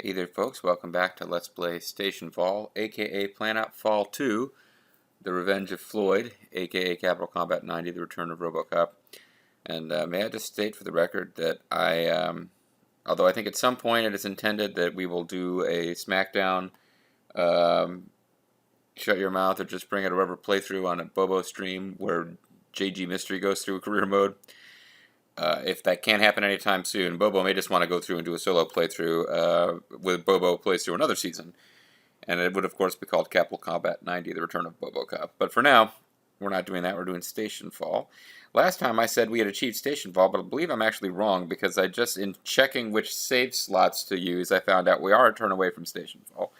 Hey there folks, welcome back to Let's Play Stationfall, aka Planetfall 2, The Revenge of Floyd, aka Capital Combat 90, The Return of RoboCop. And may I just state for the record that although I think at some point it is intended that we will do a SmackDown, shut your mouth or just bring it a rubber playthrough on a Bobo stream where JG Mystery goes through career mode. If that can't happen anytime soon, Bobo may just want to go through and do a solo playthrough with Bobo plays through another season. And it would, of course, be called Capital Combat 90, The Return of BoboCop. But for now, we're not doing that. We're doing Stationfall. Last time I said we had achieved Stationfall, but I believe I'm actually wrong because in checking which save slots to use, I found out we are a turn away from Stationfall.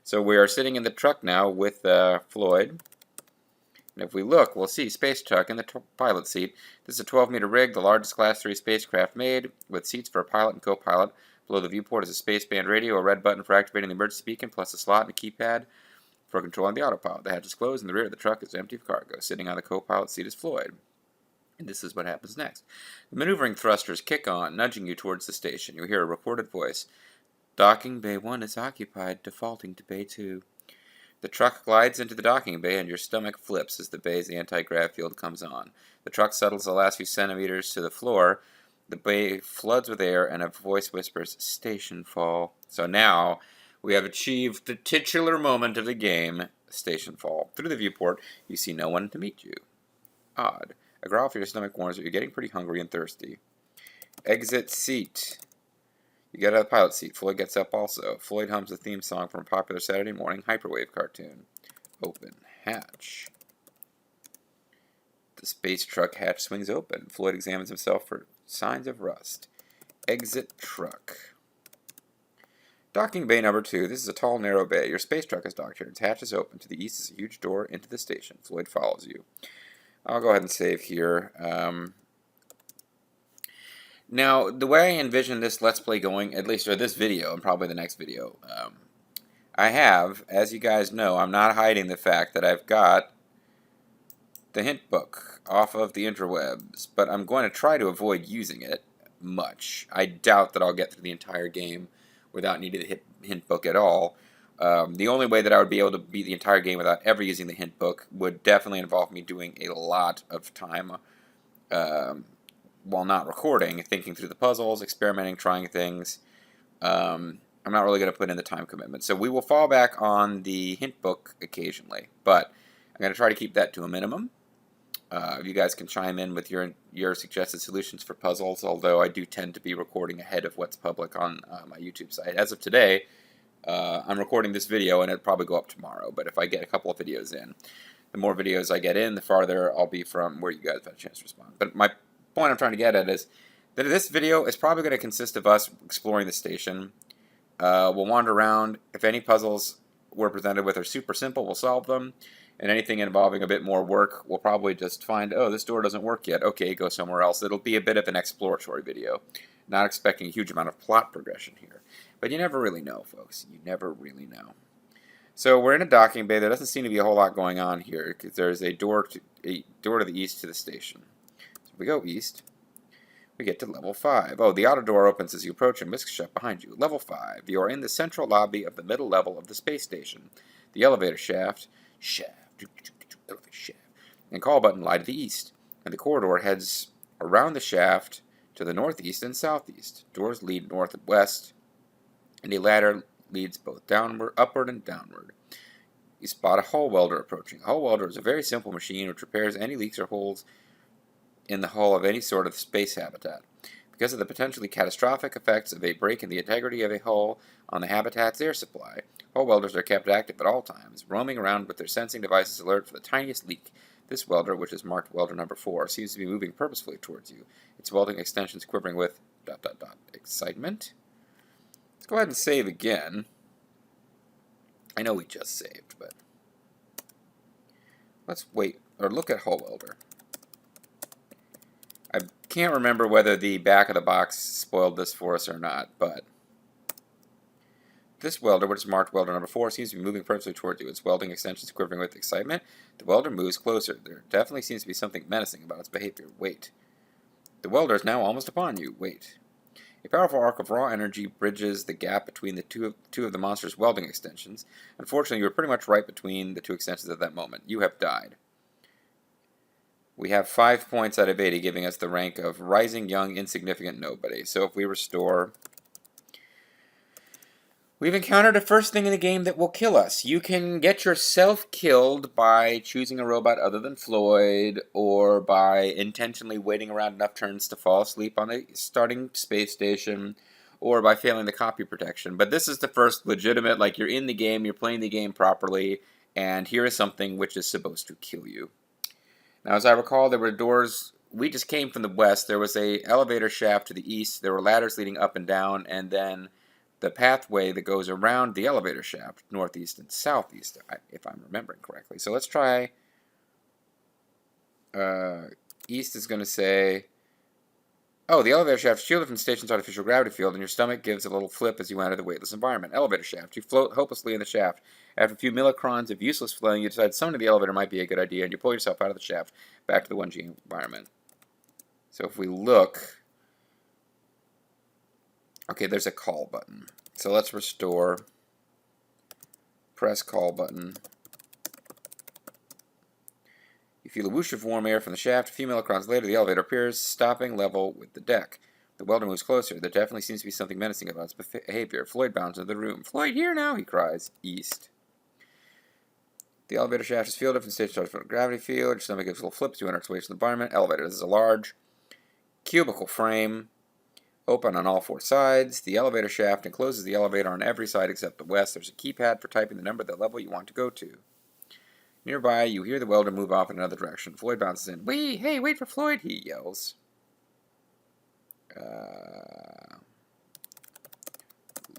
So we are sitting in the truck now with Floyd. And if we look, we'll see Space Truck in the pilot seat. This is a 12-meter rig, the largest Class 3 spacecraft made, with seats for a pilot and co-pilot. Below the viewport is a spaceband radio, a red button for activating the emergency beacon, plus a slot and a keypad for controlling the autopilot. The hatch is closed, and the rear of the truck is empty of cargo. Sitting on the co-pilot seat is Floyd. And this is what happens next. The maneuvering thrusters kick on, nudging you towards the station. You hear a recorded voice. Docking Bay 1 is occupied, defaulting to Bay 2. The truck glides into the docking bay, and your stomach flips as the bay's anti-grav field comes on. The truck settles the last few centimeters to the floor. The bay floods with air, and a voice whispers, Stationfall. So now, we have achieved the titular moment of the game, Stationfall. Through the viewport, you see no one to meet you. Odd. A growl for your stomach warns that you're getting pretty hungry and thirsty. Exit seat. You get out of the pilot seat. Floyd gets up also. Floyd hums the theme song from a popular Saturday morning hyperwave cartoon. Open hatch. The space truck hatch swings open. Floyd examines himself for signs of rust. Exit truck. Docking bay number 2. This is a tall, narrow bay. Your space truck is docked here. Its hatch is open. To the east is a huge door into the station. Floyd follows you. I'll go ahead and save here. Now, the way I envision this Let's Play going, at least for this video, and probably the next video, I have, as you guys know, I'm not hiding the fact that I've got the hint book off of the interwebs, but I'm going to try to avoid using it much. I doubt that I'll get through the entire game without needing the hint book at all. The only way that I would be able to beat the entire game without ever using the hint book would definitely involve me doing a lot of time while not recording, thinking through the puzzles, experimenting, trying things. I'm not really going to put in the time commitment. So we will fall back on the hint book occasionally, but I'm going to try to keep that to a minimum. You guys can chime in with your suggested solutions for puzzles, although I do tend to be recording ahead of what's public on my YouTube site. As of today, I'm recording this video, and it'll probably go up tomorrow, but if I get a couple of videos in, the more videos I get in, the farther I'll be from where you guys have a chance to respond. But my point I'm trying to get at is that this video is probably going to consist of us exploring the station. We'll wander around. If any puzzles we're presented with are super simple, we'll solve them. And anything involving a bit more work, we'll probably just find, oh, this door doesn't work yet. Okay, go somewhere else. It'll be a bit of an exploratory video. Not expecting a huge amount of plot progression here. But you never really know, folks. You never really know. So we're in a docking bay. There doesn't seem to be a whole lot going on here, because there's a door to the east to the station. We go east, we get to level 5. Oh, the auto door opens as you approach and whisks shut behind you. Level 5. You are in the central lobby of the middle level of the space station. The elevator shaft, and call button lie to the east, and the corridor heads around the shaft to the northeast and southeast. Doors lead north and west, and a ladder leads both upward and downward. You spot a hull welder approaching. A hull welder is a very simple machine which repairs any leaks or holes in the hull of any sort of space habitat. Because of the potentially catastrophic effects of a break in the integrity of a hull on the habitat's air supply, hull welders are kept active at all times, roaming around with their sensing devices alert for the tiniest leak. This welder, which is marked welder number 4, seems to be moving purposefully towards you, its welding extensions quivering with ... excitement. Let's go ahead and save again. I know we just saved, but let's wait, or look at hull welder. I can't remember whether the back of the box spoiled this for us or not, but this welder, which is marked welder number 4, seems to be moving purposely towards you. Its welding extensions quivering with excitement. The welder moves closer. There definitely seems to be something menacing about its behavior. Wait. The welder is now almost upon you. Wait. A powerful arc of raw energy bridges the gap between the two of the monster's welding extensions. Unfortunately, you were pretty much right between the two extensions at that moment. You have died. We have 5 points out of 80, giving us the rank of Rising Young Insignificant Nobody. So if we restore... We've encountered a first thing in the game that will kill us. You can get yourself killed by choosing a robot other than Floyd, or by intentionally waiting around enough turns to fall asleep on a starting space station, or by failing the copy protection. But this is the first legitimate, like, you're in the game, you're playing the game properly, and here is something which is supposed to kill you. Now, as I recall, there were doors... We just came from the west. There was a elevator shaft to the east. There were ladders leading up and down, and then the pathway that goes around the elevator shaft, northeast and southeast, if I'm remembering correctly. So let's try... east is going to say... Oh, the elevator shaft is shielded from the station's artificial gravity field, and your stomach gives a little flip as you enter the weightless environment. Elevator shaft. You float hopelessly in the shaft. After a few millicrons of useless flowing, you decide summoning the elevator might be a good idea, and you pull yourself out of the shaft back to the 1G environment. So if we look... Okay, there's a call button. So let's restore. Press call button. You feel a whoosh of warm air from the shaft. A few millicrons later, the elevator appears, stopping level with the deck. The welder moves closer. There definitely seems to be something menacing about its behavior. Floyd bounds into the room. "Floyd, here now!" he cries. East. The elevator shaft is fielded from the stage starts from the gravity field. Your stomach gives a little flip to enter its way to the environment. Elevator. This is a large cubical frame, open on all 4 sides. The elevator shaft encloses the elevator on every side except the west. There's a keypad for typing the number of the level you want to go to. Nearby, you hear the welder move off in another direction. Floyd bounces in. "Wait, hey, wait for Floyd!" he yells.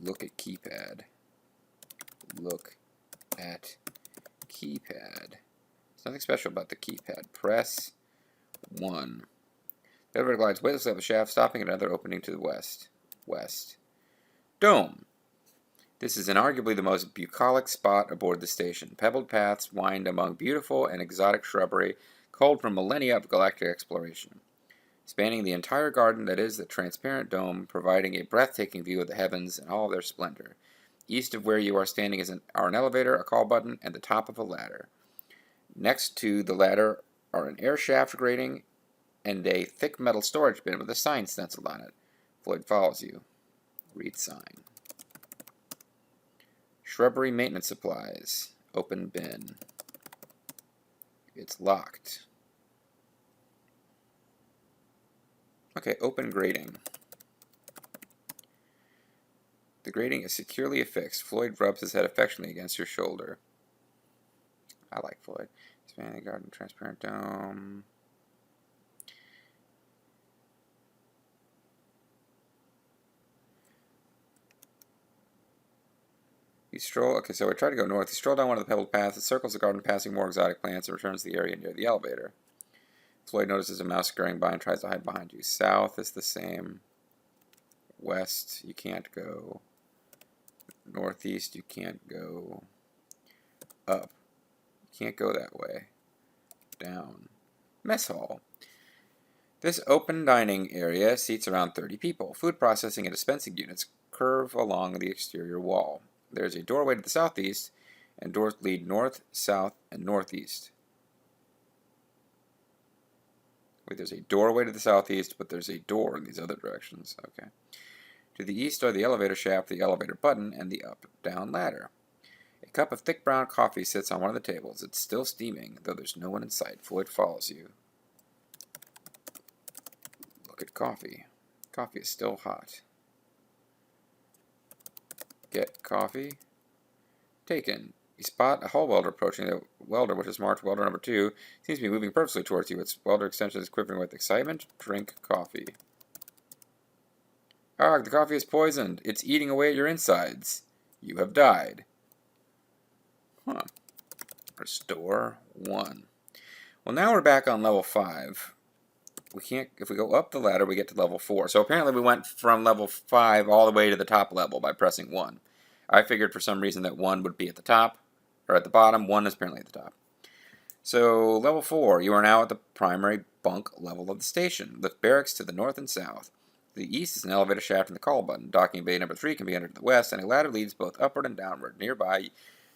Look at keypad. Look at keypad. There's nothing special about the keypad. Press 1. The elevator glides weightlessly up the shaft, stopping at another opening to the west. West. Dome. This is inarguably the most bucolic spot aboard the station. Pebbled paths wind among beautiful and exotic shrubbery, culled from millennia of galactic exploration. Spanning the entire garden that is the transparent dome, providing a breathtaking view of the heavens in all of their splendor. East of where you are standing are an elevator, a call button, and the top of a ladder. Next to the ladder are an air shaft grating and a thick metal storage bin with a sign stenciled on it. Floyd follows you. Read sign. Shrubbery maintenance supplies. Open bin. It's locked. Okay, open grating. The grating is securely affixed. Floyd rubs his head affectionately against your shoulder. I like Floyd. Expanding the garden, transparent dome. You stroll... Okay, so I try to go north. You stroll down one of the pebbled paths. It circles the garden, passing more exotic plants, and returns to the area near the elevator. Floyd notices a mouse scurrying by and tries to hide behind you. South is the same. West, you can't go. Northeast, you can't go. Up. You can't go that way. Down. Mess hall. This open dining area seats around 30 people. Food processing and dispensing units curve along the exterior wall. There's a doorway to the southeast, and doors lead north, south, and northeast. Wait, there's a doorway to the southeast, but there's a door in these other directions. Okay. To the east are the elevator shaft, the elevator button, and the up-down ladder. A cup of thick brown coffee sits on one of the tables. It's still steaming, though there's no one in sight. Floyd follows you. Look at coffee. Coffee is still hot. Get coffee. Taken. You spot a hall welder approaching. The welder, which is marked welder number 2, seems to be moving purposely towards you. Its welder extension is quivering with excitement. Drink coffee. Ah, the coffee is poisoned. It's eating away at your insides. You have died. Huh. Restore 1. Well, now we're back on level 5. We can't... If we go up the ladder, we get to level 4. So apparently we went from level 5 all the way to the top level by pressing 1. I figured for some reason that 1 would be at the top, or at the bottom. 1 is apparently at the top. So, level 4. You are now at the primary bunk level of the station, with barracks to the north and south. To the east is an elevator shaft and the call button. Docking bay number 3 can be entered to the west, and a ladder leads both upward and downward. Nearby,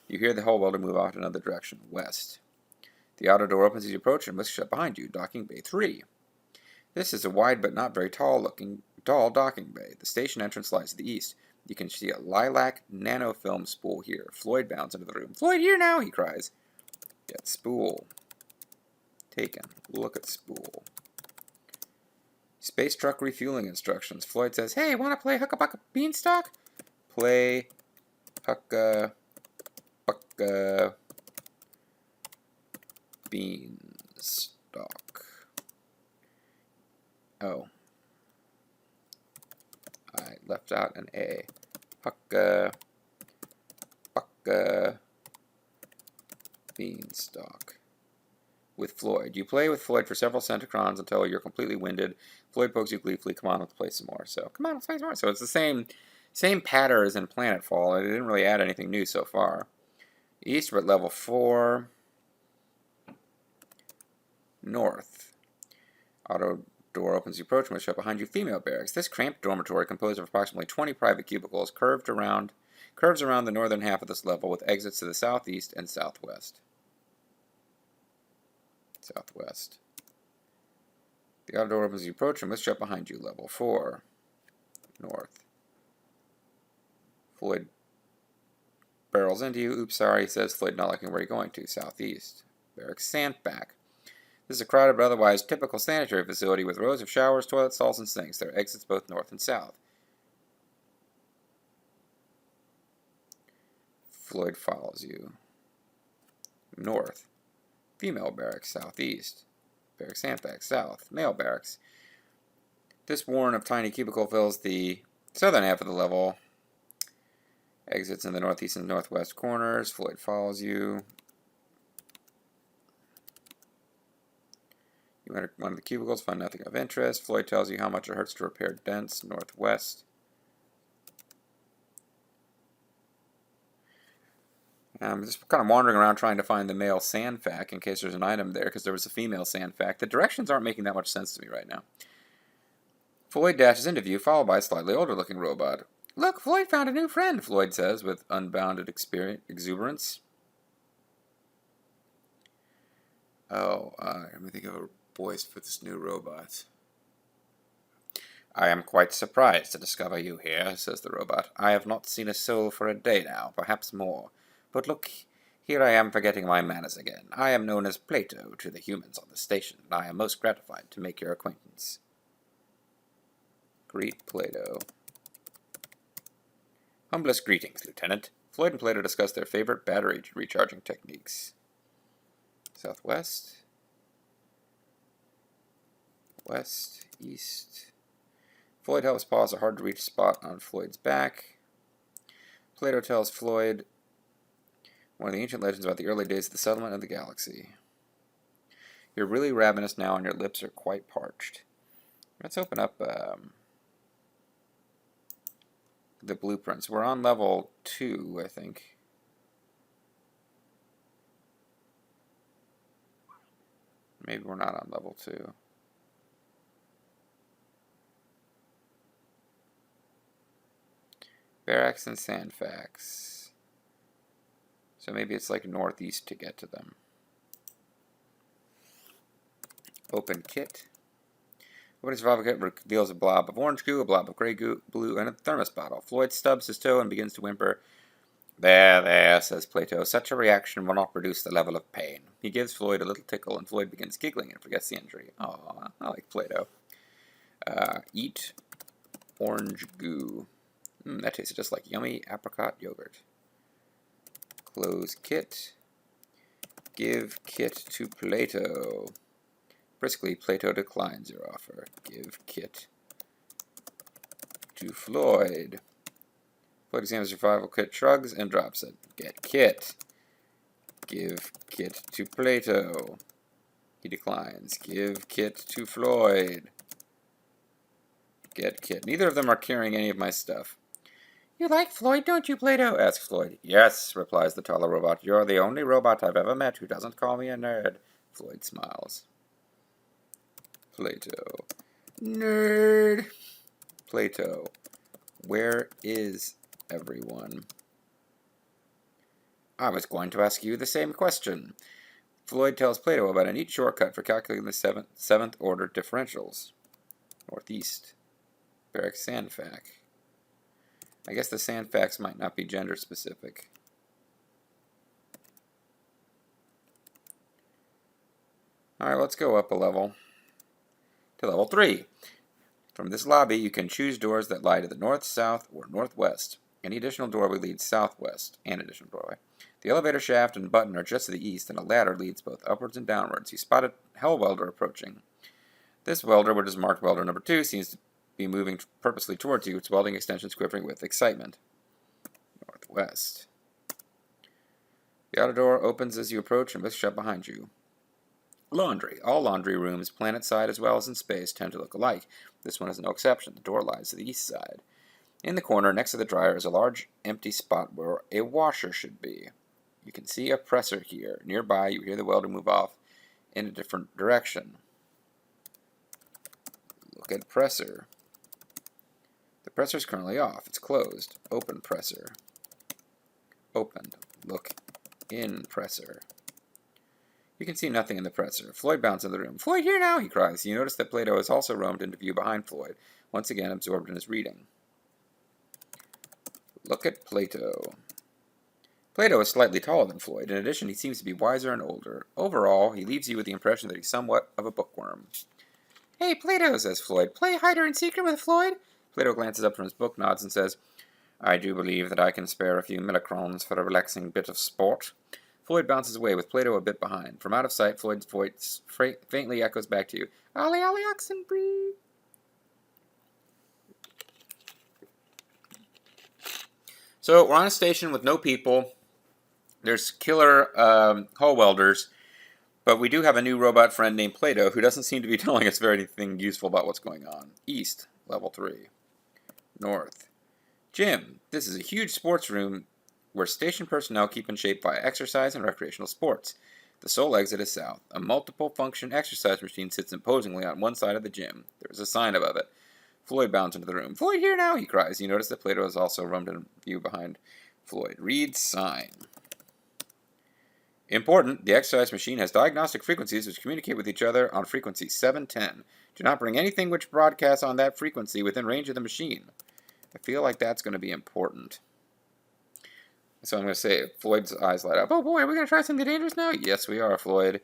you hear the hull welder move off in another direction, west. The outer door opens as you approach and must shut behind you. Docking bay 3. This is a wide but not very tall docking bay. The station entrance lies to the east. You can see a lilac nanofilm spool here. Floyd bounds into the room. Floyd, here now, he cries. Get spool. Taken. Look at spool. Space truck refueling instructions. Floyd says, hey, want to play Hucka-Bucka Beanstalk? Play Hucka-Bucka Beanstalk. Oh. I left out an A. Hucka-Bucka Beanstalk. With Floyd. You play with Floyd for several centicrons until you're completely winded. Floyd pokes you gleefully. Come on, let's play some more. So, come on, let's play some more. So it's the same pattern as in Planetfall. It didn't really add anything new so far. East, we're at level 4. North. Auto door opens you approach and shut behind you. Female barracks. This cramped dormitory, composed of approximately 20 private cubicles, curves around the northern half of this level with exits to the southeast and southwest. Southwest. The outer door opens as you approach and must shut behind you. Level 4. North. Floyd barrels into you. Oops, sorry, he says. Floyd not liking where you're going to. Southeast. Barracks Sandback. This is a crowded but otherwise typical sanitary facility with rows of showers, toilet stalls, and sinks. There are exits both north and south. Floyd follows you. North. Female barracks, southeast. Barracks Sandbag, south. Male barracks. This warren of tiny cubicle fills the southern half of the level. Exits in the northeast and northwest corners. Floyd follows you. You enter one of the cubicles, find nothing of interest. Floyd tells you how much it hurts to repair dents. Northwest. I'm just kind of wandering around trying to find the male sandfac in case there's an item there, because there was a female sandfac. The directions aren't making that much sense to me right now. Floyd dashes into view, followed by a slightly older-looking robot. Look, Floyd found a new friend, Floyd says with unbounded exuberance. Oh, let me think of a voice for this new robot. I am quite surprised to discover you here, says the robot. I have not seen a soul for a day now, perhaps more. But look, here I am forgetting my manners again. I am known as Plato to the humans on the station, and I am most gratified to make your acquaintance. Greet Plato. Humblest greetings, Lieutenant. Floyd and Plato discuss their favorite battery recharging techniques. Southwest. West. East. Floyd helps pause a hard-to-reach spot on Floyd's back. Plato tells Floyd one of the ancient legends about the early days of the settlement of the galaxy. You're really ravenous now and your lips are quite parched. Let's open up the blueprints. We're on level 2, I think. Maybe we're not on level 2. Barracks and Sandfax. So maybe it's like northeast to get to them. Open kit. Opening survival kit reveals a blob of orange goo, a blob of gray goo, blue, and a thermos bottle. Floyd stubs his toe and begins to whimper. There, says Plato. Such a reaction will not produce the level of pain. He gives Floyd a little tickle, and Floyd begins giggling and forgets the injury. Aw, I like Plato. Eat orange goo. That tasted just like yummy apricot yogurt. Close kit. Give kit to Plato. Briskly, Plato declines your offer. Give kit to Floyd. Floyd examines your survival kit, shrugs, and drops it. Get kit. Give kit to Plato. He declines. Give kit to Floyd. Get kit. Neither of them are carrying any of my stuff. You like Floyd, don't you, Plato? Asks Floyd. Yes, replies the taller robot. You're the only robot I've ever met who doesn't call me a nerd. Floyd smiles. Plato. Nerd. Plato. Where is everyone? I was going to ask you the same question. Floyd tells Plato about a neat shortcut for calculating the seventh order differentials. Northeast. Barrack Sandfac. I guess the Sandfacs might not be gender specific. Alright, let's go up a level to level 3. From this lobby, you can choose doors that lie to the north, south, or northwest. Any additional doorway leads southwest. An additional doorway. The elevator shaft and button are just to the east, and a ladder leads both upwards and downwards. You spot a hell welder approaching. This welder, which is marked welder number 2, seems to be moving purposely towards you, its welding extensions quivering with excitement. Northwest. The outer door opens as you approach and whisks shut behind you. Laundry. All laundry rooms, planet-side as well as in space, tend to look alike. This one is no exception. The door lies to the east side. In the corner, next to the dryer, is a large empty spot where a washer should be. You can see a presser here. Nearby, you hear the welder move off in a different direction. Look at presser. The presser is currently off. It's closed. Open presser. Opened. Look in presser. You can see nothing in the presser. Floyd bounces into the room. Floyd, here now, he cries. You notice that Plato has also roamed into view behind Floyd, once again absorbed in his reading. Look at Plato. Plato is slightly taller than Floyd. In addition, he seems to be wiser and older. Overall, he leaves you with the impression that he's somewhat of a bookworm. Hey, Plato, says Floyd. Play hider and seeker with Floyd? Plato glances up from his book, nods, and says, I do believe that I can spare a few millicrons for a relaxing bit of sport. Floyd bounces away, with Plato a bit behind. From out of sight, Floyd's voice faintly echoes back to you. Ollie, ollie, oxen breed. So, we're on a station with no people. There's killer hull welders, but we do have a new robot friend named Plato who doesn't seem to be telling us very anything useful about what's going on. East, level 3. North. Gym. This is a huge sports room where station personnel keep in shape via exercise and recreational sports. The sole exit is south. A multiple-function exercise machine sits imposingly on one side of the gym. There is a sign above it. Floyd bounds into the room. Floyd, here now, he cries. You notice that Plato has also roamed in view behind Floyd. Read sign. Important, the exercise machine has diagnostic frequencies which communicate with each other on frequency 710. Do not bring anything which broadcasts on that frequency within range of the machine. I feel like that's going to be important. So I'm going to say, Floyd's eyes light up. Oh boy, are we going to try something dangerous now? Yes, we are, Floyd.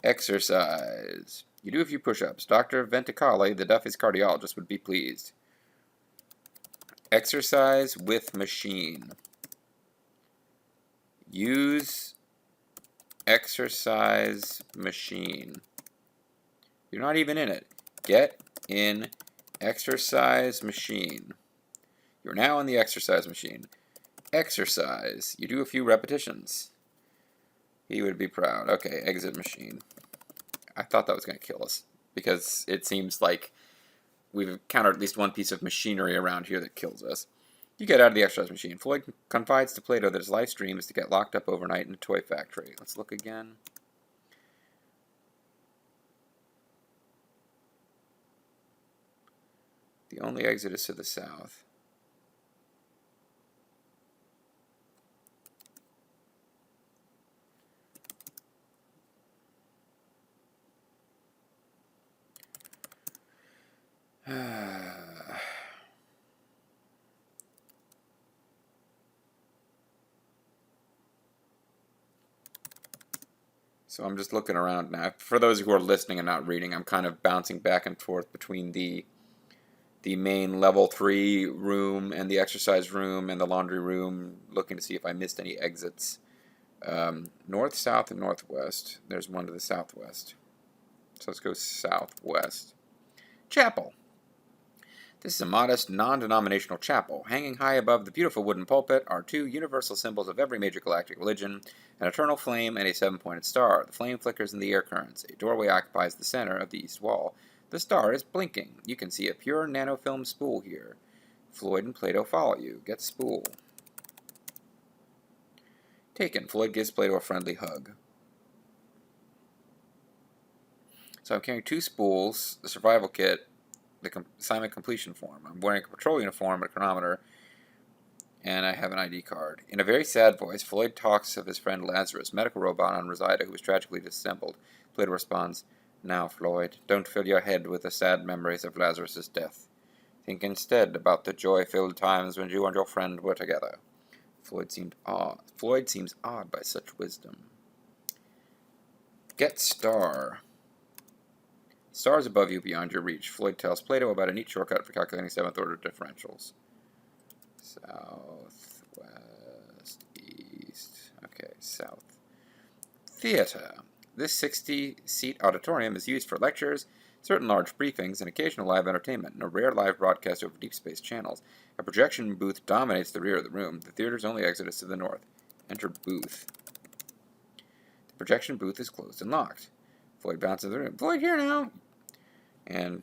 Exercise. You do a few push-ups. Dr. Venticale, the Duffy's cardiologist, would be pleased. Exercise with machine. Use exercise machine. You're not even in it. Get in exercise machine. You're now in the exercise machine. Exercise. You do a few repetitions. He would be proud. Okay, exit machine. I thought that was going to kill us, because it seems like we've encountered at least one piece of machinery around here that kills us. You get out of the exercise machine. Floyd confides to Plato that his life's dream is to get locked up overnight in a toy factory. Let's look again. The only exit is to the south. So I'm just looking around now. For those who are listening and not reading, I'm kind of bouncing back and forth between the main level 3 room and the exercise room and the laundry room, looking to see if I missed any exits. North, south, and northwest. There's one to the southwest. So let's go southwest. Chapel. This is a modest, non-denominational chapel. Hanging high above the beautiful wooden pulpit are two universal symbols of every major galactic religion, an eternal flame and a seven-pointed star. The flame flickers in the air currents. A doorway occupies the center of the east wall. The star is blinking. You can see a pure nanofilm spool here. Floyd and Plato follow you. Get spool. Taken. Floyd gives Plato a friendly hug. So I'm carrying two spools, the survival kit, the assignment completion form. I'm wearing a patrol uniform, a chronometer, and I have an ID card. In a very sad voice, Floyd talks of his friend Lazarus, medical robot on Rosida, who was tragically disassembled. Plato responds, "Now, Floyd, don't fill your head with the sad memories of Lazarus's death. Think instead about the joy-filled times when you and your friend were together." Floyd seems awed by such wisdom. Get star. Stars above you, beyond your reach. Floyd tells Plato about a neat shortcut for calculating seventh-order differentials. South, west, east. Okay, south. Theater. This 60-seat auditorium is used for lectures, certain large briefings, and occasional live entertainment, and a rare live broadcast over deep space channels. A projection booth dominates the rear of the room. The theater's only exit is to the north. Enter booth. The projection booth is closed and locked. Floyd bounces the room. "Floyd, here now!" And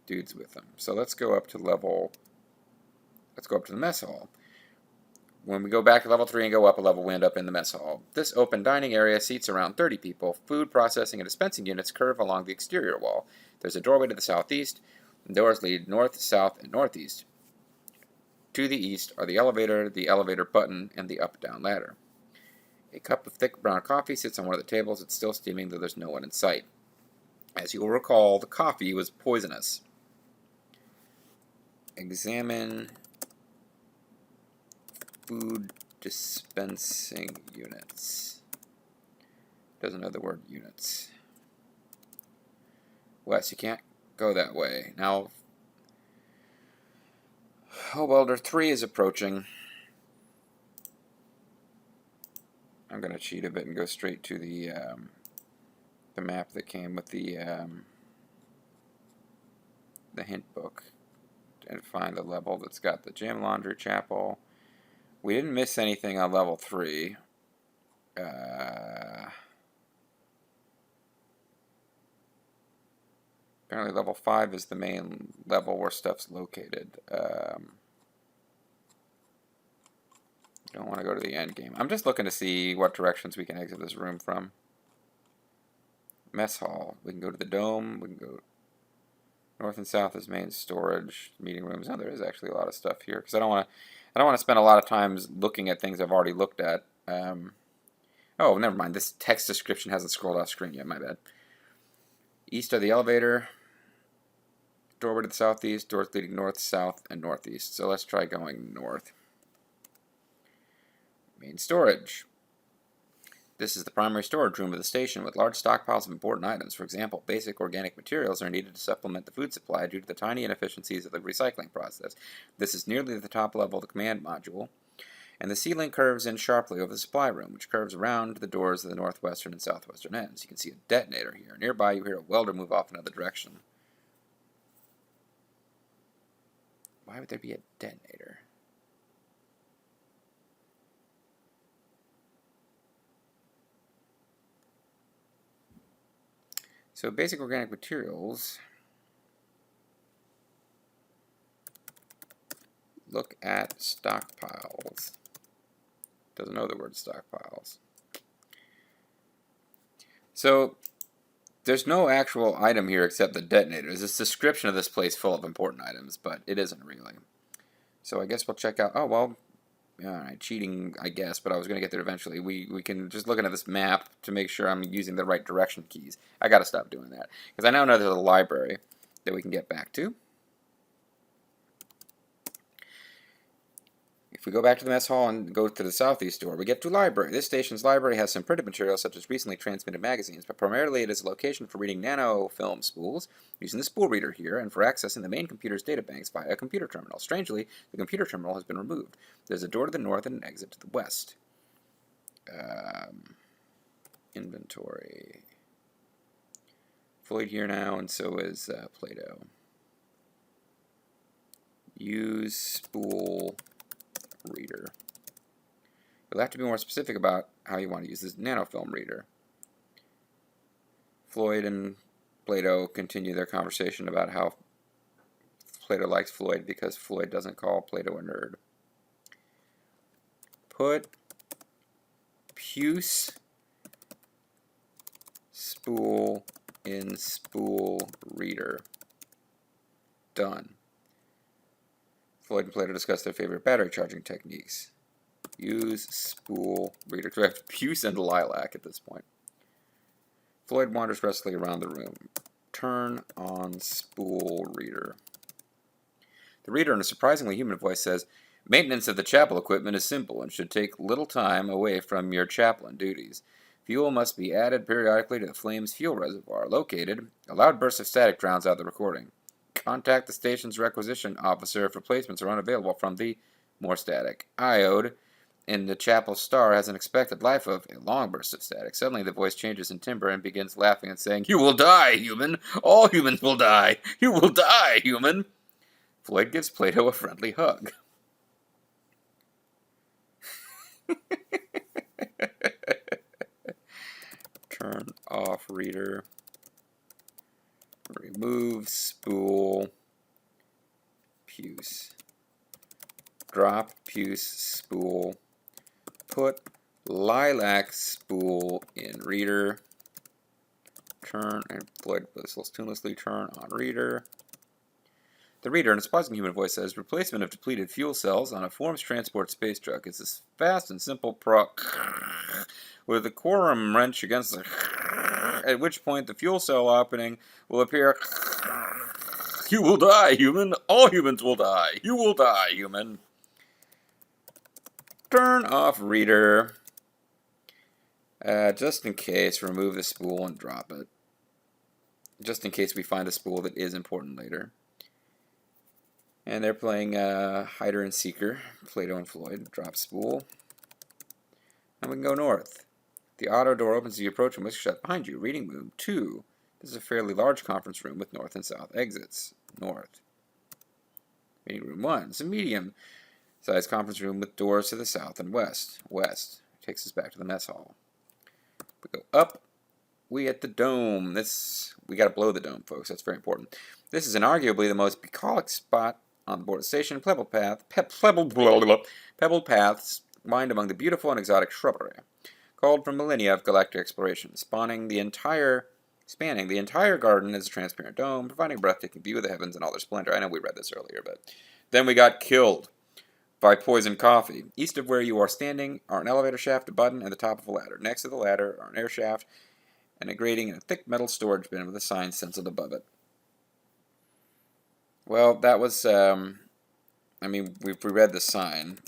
dude's with him. So let's go up to the mess hall. When we go back to level 3 and go up a level, we end up in the mess hall. This open dining area seats around 30 people. Food processing and dispensing units curve along the exterior wall. There's a doorway to the southeast. And doors lead north, south, and northeast. To the east are the elevator button, and the up-down ladder. A cup of thick brown coffee sits on one of the tables. It's still steaming, though there's no one in sight. As you will recall, the coffee was poisonous. Examine food dispensing units. Doesn't know the word units. Wes, you can't go that way. Now, welder 3 is approaching. I'm going to cheat a bit and go straight to the map that came with the hint book and find the level that's got the gym, laundry, chapel. We didn't miss anything on level 3. Apparently level 5 is the main level where stuff's located. Don't want to go to the end game. I'm just looking to see what directions we can exit this room from. Mess hall. We can go to the dome. We can go north and south is main storage, meeting rooms. Now there is actually a lot of stuff here because I don't want to spend a lot of time looking at things I've already looked at. Oh, never mind. This text description hasn't scrolled off screen yet. My bad. East of the elevator. Doorway to the southeast. Doors leading north, south, and northeast. So let's try going north. Main storage. This is the primary storage room of the station with large stockpiles of important items. For example, basic organic materials are needed to supplement the food supply due to the tiny inefficiencies of the recycling process. This is nearly at the top level of the command module, and the ceiling curves in sharply over the supply room, which curves around the doors of the northwestern and southwestern ends. You can see a detonator here. Nearby, you hear a welder move off another direction. Why would there be a detonator? So basic organic materials, look at stockpiles. Doesn't know the word stockpiles. So there's no actual item here except the detonator. There's this description of this place full of important items, but it isn't really. So I guess we'll check out, oh well, alright, cheating I guess, but I was going to get there eventually. We can just looking at this map to make sure I'm using the right direction keys. I got to stop doing that, because I now know there's a library that we can get back to. If we go back to the mess hall and go to the southeast door, we get to library. This station's library has some printed material such as recently transmitted magazines, but primarily it is a location for reading nanofilm spools, using the spool reader here, and for accessing the main computer's databanks via a computer terminal. Strangely, the computer terminal has been removed. There's a door to the north and an exit to the west. Inventory. Floyd here now, and so is Plato. Use spool reader. You'll have to be more specific about how you want to use this nanofilm reader. Floyd and Plato continue their conversation about how Plato likes Floyd because Floyd doesn't call Plato a nerd. Put puce spool in spool reader. Done. Floyd and Plato discuss their favorite battery charging techniques. Use spool reader. So we have puce and lilac at this point. Floyd wanders restlessly around the room. Turn on spool reader. The reader, in a surprisingly human voice, says, maintenance of the chapel equipment is simple and should take little time away from your chaplain duties. Fuel must be added periodically to the flame's fuel reservoir. Located. A loud burst of static drowns out the recording. Contact the station's requisition officer if replacements are unavailable from the more static. Iode in the chapel star has an expected life of a long burst of static. Suddenly the voice changes in timbre and begins laughing and saying, "You will die, human! All humans will die! You will die, human!" Floyd gives Plato a friendly hug. Turn off reader. Remove spool. Puce. Drop puce spool. Put lilac spool in reader. Turn, and Floyd whistles tunelessly, turn on reader. The reader, in a surprising human voice, says, replacement of depleted fuel cells on a Forms transport space truck is a fast and simple with a quorum wrench against the at which point the fuel cell opening will appear. You will die, human. All humans will die. You will die, human. Turn off reader. Just in case, remove the spool and drop it. Just in case we find a spool that is important later. And they're playing Hider and Seeker, Plato and Floyd. Drop spool. And we can go north. The auto door opens as you approach and was shut behind you. Reading room 2. This is a fairly large conference room with north and south exits. North. Reading room 1. It's a medium-sized conference room with doors to the south and west. West. Takes us back to the mess hall. We go up. We hit the dome. We got to blow the dome, folks. That's very important. This is inarguably the most bucolic spot on board the station. Pebbled paths wind among the beautiful and exotic shrubbery, called from millennia of galactic exploration, spanning the entire garden as a transparent dome, providing a breathtaking view of the heavens in all their splendor. I know we read this earlier, but then we got killed by poison coffee. East of where you are standing are an elevator shaft, a button, and the top of a ladder. Next to the ladder are an air shaft and a grating and a thick metal storage bin with a sign stenciled above it. Well, that was, we read the sign.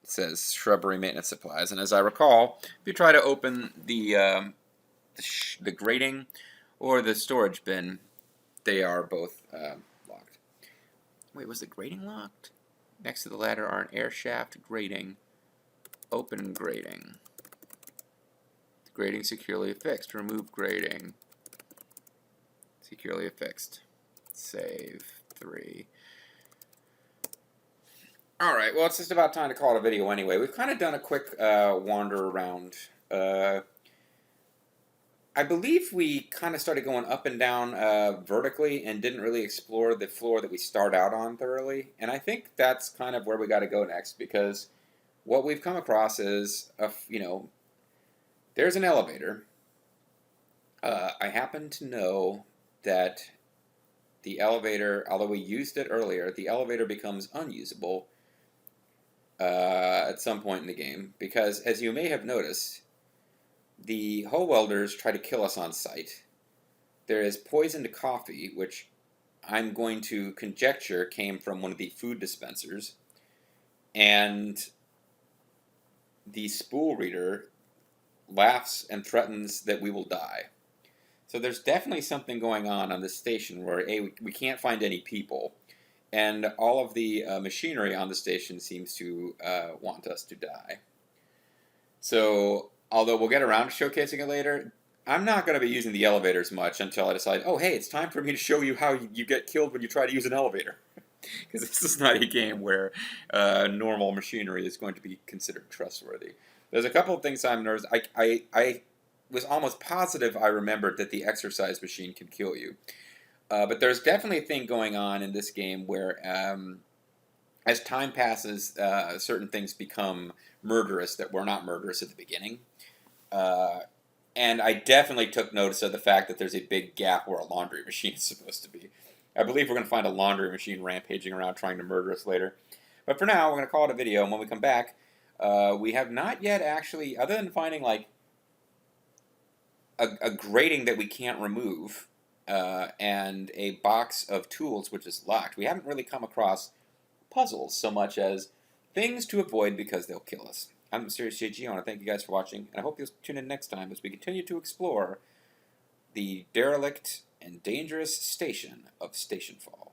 It says shrubbery maintenance supplies, and as I recall, if you try to open the grating or the storage bin, they are both locked. Wait, was the grating locked? Next to the ladder are an air shaft, grating, open grating. The grating securely affixed. Remove grating. Securely affixed. Save 3. Alright, well, it's just about time to call it a video anyway. We've kind of done a quick wander around. I believe we kind of started going up and down vertically and didn't really explore the floor that we start out on thoroughly. And I think that's kind of where we got to go next, because what we've come across is, there's an elevator. I happen to know that the elevator, although we used it earlier, the elevator becomes unusable at some point in the game, because as you may have noticed, the hole welders try to kill us on sight. There is poisoned coffee, which I'm going to conjecture came from one of the food dispensers, and the spool reader laughs and threatens that we will die. So there's definitely something going on this station where we can't find any people, and all of the machinery on the station seems to want us to die. So, although we'll get around to showcasing it later, I'm not going to be using the elevators much until I decide, oh hey, it's time for me to show you how you get killed when you try to use an elevator. Because this is not a game where normal machinery is going to be considered trustworthy. There's a couple of things I'm nervous. I was almost positive I remembered that the exercise machine can kill you. But there's definitely a thing going on in this game where as time passes, certain things become murderous that were not murderous at the beginning. And I definitely took notice of the fact that there's a big gap where a laundry machine is supposed to be. I believe we're going to find a laundry machine rampaging around trying to murder us later. But for now, we're going to call it a video, and when we come back, we have not yet actually, other than finding like a grating that we can't remove and a box of tools which is locked, we haven't really come across puzzles so much as things to avoid because they'll kill us. I'm Serious JG. I want to thank you guys for watching, and I hope you'll tune in next time as we continue to explore the derelict and dangerous station of Stationfall.